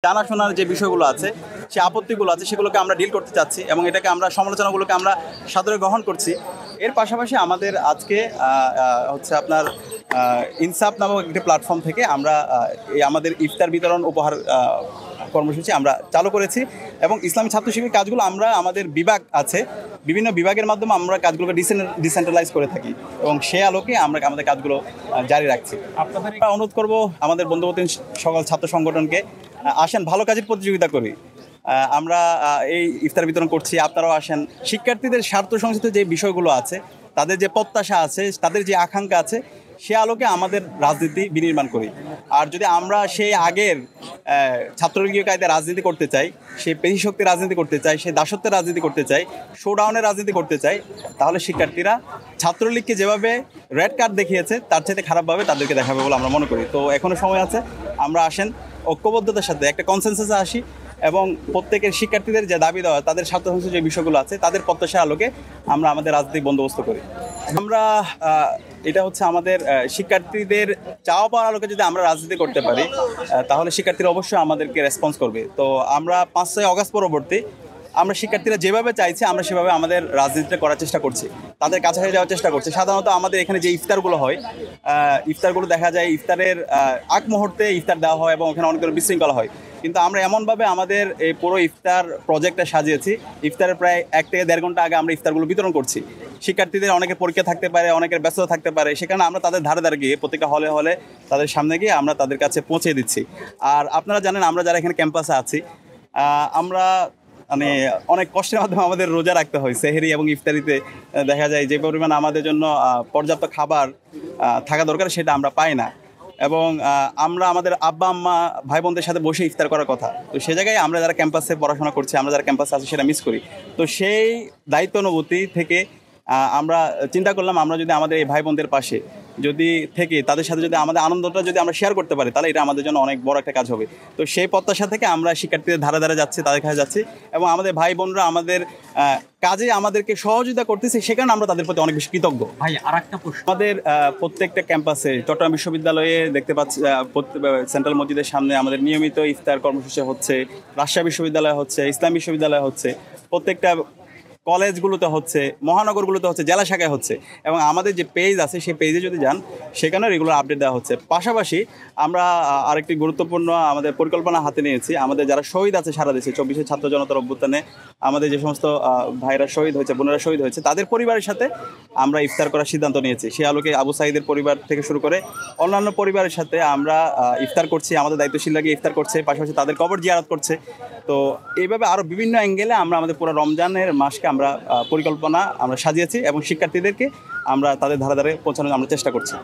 জানাশোনার যে বিষয়গুলো আছে, সে আপত্তিগুলো আছে, সেগুলোকে আমরা ডিল করতে চাচ্ছি এবং এটাকে আমরা সমালোচনাগুলোকে আমরা সাদরে গ্রহণ করছি। এর পাশাপাশি আমাদের আজকে হচ্ছে আপনার ইনসাফ নামক একটি প্ল্যাটফর্ম থেকে আমরা এই আমাদের ইফতার বিতরণ উপহার কর্মসূচি আমরা চালু করেছি এবং ইসলামী ছাত্র শিবির কাজগুলো আমরা আমাদের বিভাগ আছে, বিভিন্ন বিভাগের মাধ্যমে আমরা কাজগুলোকে ডিসেন্ট্রালাইজ করে থাকি এবং সে আলোকে আমরা আমাদের কাজগুলো জারি রাখছি। আপনাদের অনুরোধ করব আমাদের বন্ধুবর্তী সকল ছাত্র সংগঠনকে, আসেন ভালো কাজের প্রতিযোগিতা করি। আমরা এই ইফতার বিতরণ করছি, আপনারাও আসেন। শিক্ষার্থীদের স্বার্থ সংশ্লিষ্ট যে বিষয়গুলো আছে, তাদের যে প্রত্যাশা আছে, তাদের যে আকাঙ্ক্ষা আছে, সে আলোকে আমাদের রাজনীতি বিনির্মাণ করি। আর যদি আমরা সেই আগের ছাত্রলীগীয় কায়দায় রাজনীতি করতে চাই, সেই পেশি শক্তির রাজনীতি করতে চাই, সেই দাসত্বের রাজনীতি করতে চাই, শোডাউনের রাজনীতি করতে চাই, তাহলে শিক্ষার্থীরা ছাত্রলীগকে যেভাবে রেড কার্ড দেখিয়েছে তার চাইতে খারাপভাবে তাদেরকে দেখাবে বলে আমরা মনে করি। তো এখনও সময় আছে, আমরা আসেন ঐক্যবদ্ধতার সাথে একটা কনসেনসাসে আসি এবং প্রত্যেকের শিক্ষার্থীদের যে দাবি দেওয়া, তাদের স্বার্থ সংশ্লিষ্ট যে বিষয়গুলো আছে, তাদের প্রত্যাশার আলোকে আমরা আমাদের রাজনৈতিক বন্দোবস্ত করি। আমরা এটা হচ্ছে আমাদের শিক্ষার্থীদের চাওয়া পাওয়ার আলোকে যদি আমরা রাজনীতি করতে পারি, তাহলে শিক্ষার্থীরা অবশ্যই আমাদেরকে রেসপন্স করবে। তো আমরা 5 আগস্ট পরবর্তী আমরা শিক্ষার্থীরা যেভাবে চাইছি আমরা সেভাবে আমাদের রাজনীতিটা করার চেষ্টা করছি, তাদের কাছাকাছি যাওয়ার চেষ্টা করছি। সাধারণত আমাদের এখানে যে ইফতারগুলো হয়, ইফতারগুলো দেখা যায় ইফতারের আগ মুহূর্তে ইফতার দেওয়া হয় এবং ওখানে অনেক বিশৃঙ্খলা হয়। কিন্তু আমরা এমনভাবে আমাদের এই পুরো ইফতার প্রজেক্টটা সাজিয়েছি, ইফতারের প্রায় 1 থেকে 1.5 ঘন্টা আগে আমরা ইফতারগুলো বিতরণ করছি। শিক্ষার্থীদের অনেকের পরীক্ষা থাকতে পারে, অনেকের ব্যস্ততা থাকতে পারে, সেখানে আমরা তাদের ধারে ধারে গিয়ে প্রত্যেকটা হলে হলে তাদের সামনে গিয়ে আমরা তাদের কাছে পৌঁছে দিচ্ছি। আর আপনারা জানেন, আমরা যারা এখানে ক্যাম্পাসে আছি, আমরা মানে অনেক কষ্টের মাধ্যমে আমাদের রোজা রাখতে হয়। সেহরি এবং ইফতারিতে দেখা যায় যে পরিমাণ আমাদের জন্য পর্যাপ্ত খাবার থাকা দরকার, সেটা আমরা পাই না। এবং আমরা আমাদের আব্বা আম্মা ভাই বোনদের সাথে বসে ইফতার করার কথা, তো সে জায়গায় আমরা যারা ক্যাম্পাসে পড়াশোনা করছি, আমরা যারা ক্যাম্পাসে আছি, সেটা মিস করি। তো সেই দায়িত্ব অনুভূতি থেকে আমরা চিন্তা করলাম, আমরা যদি আমাদের এই ভাই বোনদের পাশে যদি থেকে তাদের সাথে যদি আমাদের আনন্দটা যদি আমরা শেয়ার করতে পারি, তাহলে এটা আমাদের জন্য অনেক বড় একটা কাজ হবে। তো সেই প্রত্যাশা থেকে আমরা শিক্ষার্থীদের ধারে ধারে যাচ্ছি, তাদের কাছে যাচ্ছি এবং আমাদের ভাই বোনরা আমাদের কাজে আমাদেরকে সহযোগিতা করতেছে, সেখানে আমরা তাদের প্রতি অনেক বেশি কৃতজ্ঞ। ভাই, আর একটা প্রশ্ন, আমাদের প্রত্যেকটা ক্যাম্পাসে, চট্টগ্রাম বিশ্ববিদ্যালয়ে দেখতে পাচ্ছি সেন্ট্রাল মসজিদের সামনে আমাদের নিয়মিত ইফতার কর্মসূচি হচ্ছে, রাজশাহী বিশ্ববিদ্যালয় হচ্ছে, ইসলাম বিশ্ববিদ্যালয় হচ্ছে, প্রত্যেকটা কলেজগুলোতে হচ্ছে, মহানগরগুলোতে হচ্ছে, জেলা শাখায় হচ্ছে এবং আমাদের যে পেজ আছে সেই পেজে যদি যান, সেখানেও রেগুলার আপডেট দেওয়া হচ্ছে। পাশাপাশি আমরা আরেকটি গুরুত্বপূর্ণ আমাদের পরিকল্পনা হাতে নিয়েছি। আমাদের যারা শহীদ আছে সারা দেশে, 24শে ছাত্র জনতার অভ্যুত্থানে আমাদের যে সমস্ত ভাইরা শহীদ হয়েছে, বোনেরা শহীদ হয়েছে, তাদের পরিবারের সাথে আমরা ইফতার করার সিদ্ধান্ত নিয়েছি। সেই আলোকে আবু সাঈদের পরিবার থেকে শুরু করে অন্যান্য পরিবারের সাথে আমরা ইফতার করছি, আমাদের দায়িত্বশীল লাগিয়ে ইফতার করছে, পাশাপাশি তাদের কবর জিয়ারত করছে। তো এইভাবে আরও বিভিন্ন অ্যাঙ্গেলে আমরা আমাদের পুরো রমজানের মাসকে আমরা পরিকল্পনা আমরা সাজিয়েছি এবং শিক্ষার্থীদেরকে আমরা তাদের ধারে ধারে পৌঁছানোর আমরা চেষ্টা করছি।